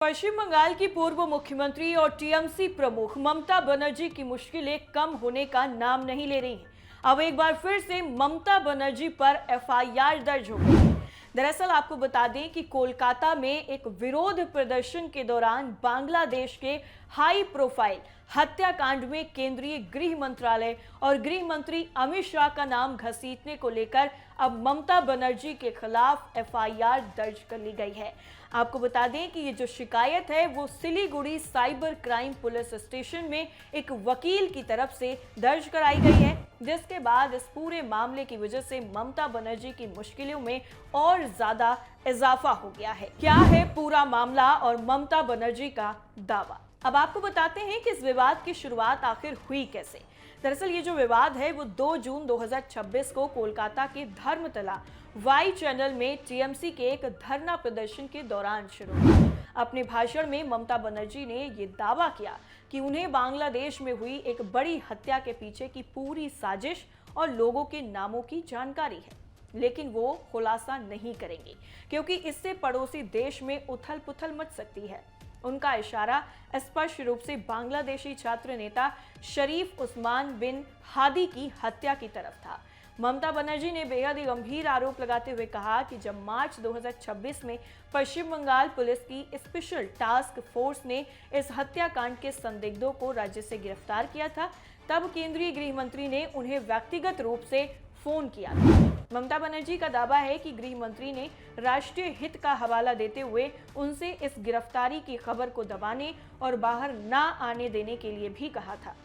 पश्चिम बंगाल की पूर्व मुख्यमंत्री और टीएमसी प्रमुख ममता बनर्जी की मुश्किलें कम होने का नाम नहीं ले रही हैं। अब एक बार फिर से ममता बनर्जी पर एफआईआर दर्ज हो गई है। दरअसल आपको बता दें कि कोलकाता में एक विरोध प्रदर्शन के दौरान बांग्लादेश के हाई प्रोफाइल हत्याकांड में केंद्रीय गृह मंत्रालय और गृह मंत्री अमित शाह का नाम घसीटने को लेकर अब ममता बनर्जी के खिलाफ एफआईआर दर्ज कर ली गई है। आपको बता दें कि ये जो शिकायत है वो Siliguri cyber crime police station में एक वकील की तरफ से दर्ज कराई गई है, जिसके बाद इस पूरे मामले की वजह से ममता बनर्जी की मुश्किलों में और ज्यादा इजाफा हो गया है। क्या है पूरा मामला और ममता बनर्जी का दावा, अब आपको बताते हैं कि इस विवाद की शुरुआत आखिर हुई कैसे। दरअसल ये जो विवाद है वो 2 जून 2026 को कोलकाता के धर्मतला वाई चैनल में टीएमसी के एक धरना प्रदर्शन के दौरान शुरू हुआ। अपने भाषण में ममता बनर्जी ने ये दावा किया कि उन्हें बांग्लादेश में हुई एक बड़ी हत्या के पीछे की पूरी साजिश और लोगों के नामों की जानकारी है, लेकिन वो खुलासा नहीं करेंगे क्योंकि इससे पड़ोसी देश में उथल पुथल मच सकती है। उनका इशारा स्पष्ट रूप से बांग्लादेशी छात्र नेता शरीफ उस्मान बिन हादी की हत्या की तरफ था। ममता बनर्जी ने बेहद ही गंभीर आरोप लगाते हुए कहा कि जब मार्च 2026 में पश्चिम बंगाल पुलिस की स्पेशल टास्क फोर्स ने इस हत्याकांड के संदिग्धों को राज्य से गिरफ्तार किया था, तब केंद्रीय गृह मंत्री ने उन्हें व्यक्तिगत रूप से फोन किया था। ममता बनर्जी का दावा है कि गृह मंत्री ने राष्ट्रीय हित का हवाला देते हुए उनसे इस गिरफ्तारी की खबर को दबाने और बाहर ना आने देने के लिए भी कहा था।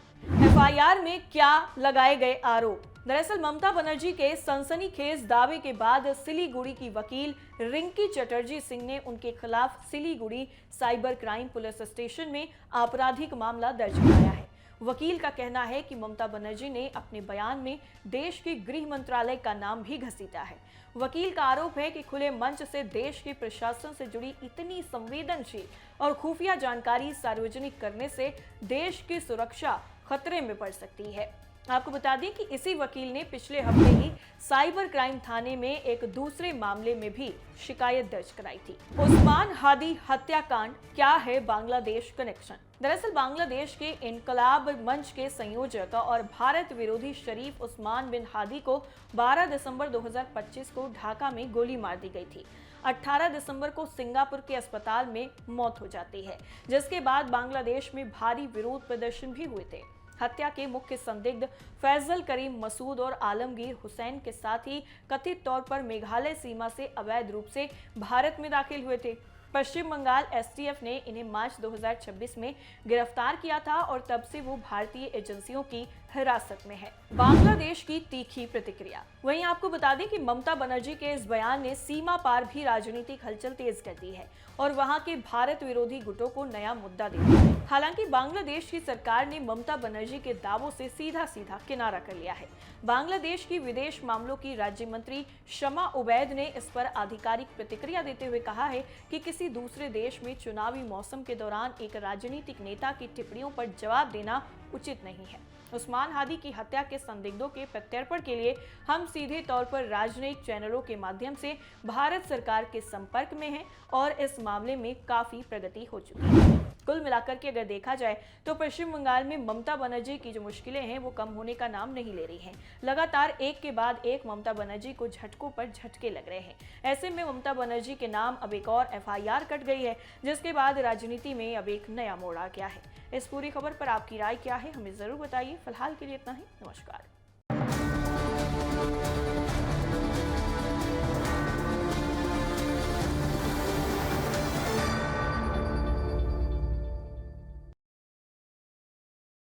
एफआईआर में क्या लगाए गए आरोप, दरअसल ममता बनर्जी के सनसनीखेज दावे के बाद सिलीगुड़ी की वकील रिंकी चटर्जी सिंह ने उनके खिलाफ Siliguri cyber crime police station में आपराधिक मामला दर्ज कराया है। वकील का कहना है कि ममता बनर्जी ने अपने बयान में देश के गृह मंत्रालय का नाम भी घसीटा है। वकील का आरोप है कि खुले मंच से देश के प्रशासन से जुड़ी इतनी संवेदनशील और खुफिया जानकारी सार्वजनिक करने से देश की सुरक्षा खतरे में पड़ सकती है। आपको बता दें कि इसी वकील ने पिछले हफ्ते ही साइबर क्राइम थाने में एक दूसरे मामले में भी शिकायत दर्ज कराई थी। उस्मान हादी हत्याकांड, क्या है बांग्लादेश कनेक्शन। दरअसल बांग्लादेश के इनकलाब मंच के संयोजक और भारत विरोधी शरीफ उस्मान बिन हादी को 12 दिसंबर 2025 को ढाका में गोली मार दी गई थी। 18 दिसंबर को सिंगापुर के अस्पताल में मौत हो जाती है, जिसके बाद बांग्लादेश में भारी विरोध प्रदर्शन भी हुए थे। हत्या के मुख्य संदिग्ध फैजल करीम मसूद और आलमगीर हुसैन के साथ ही कथित तौर पर मेघालय सीमा से अवैध रूप से भारत में दाखिल हुए थे। पश्चिम बंगाल एसटीएफ ने इन्हें मार्च 2026 में गिरफ्तार किया था और तब से वो भारतीय एजेंसियों की हिरासत में है। बांग्लादेश की तीखी प्रतिक्रिया, वहीं आपको बता दें कि ममता बनर्जी के इस बयान ने सीमा पार भी राजनीतिक हलचल तेज कर दी है और वहां के भारत विरोधी गुटों को नया मुद्दा दे दिया है। हालांकि बांग्लादेश की सरकार ने ममता बनर्जी के दावों से सीधा किनारा कर लिया है। बांग्लादेश की विदेश मामलों की राज्य मंत्री शमा उबैद ने इस पर आधिकारिक प्रतिक्रिया देते हुए कहा है कि किसी दूसरे देश में चुनावी मौसम के दौरान एक राजनीतिक नेता की टिप्पणियों पर जवाब देना उचित नहीं है। उस्मान हादी की हत्या के संदिग्धों के प्रत्यर्पण के लिए हम सीधे तौर पर राजनयिक चैनलों के माध्यम से भारत सरकार के संपर्क में हैं और इस मामले में काफी प्रगति हो चुकी है। कुल मिलाकर के अगर देखा जाए तो पश्चिम बंगाल में ममता बनर्जी की जो मुश्किलें हैं वो कम होने का नाम नहीं ले रही हैं। लगातार एक के बाद एक ममता बनर्जी को झटकों पर झटके लग रहे हैं। ऐसे में ममता बनर्जी के नाम अब एक और एफआईआर कट गई है, जिसके बाद राजनीति में अब एक नया मोड़ आ गया है। इस पूरी खबर पर आपकी राय क्या है, हमें जरूर बताइए। फिलहाल के लिए इतना ही, नमस्कार।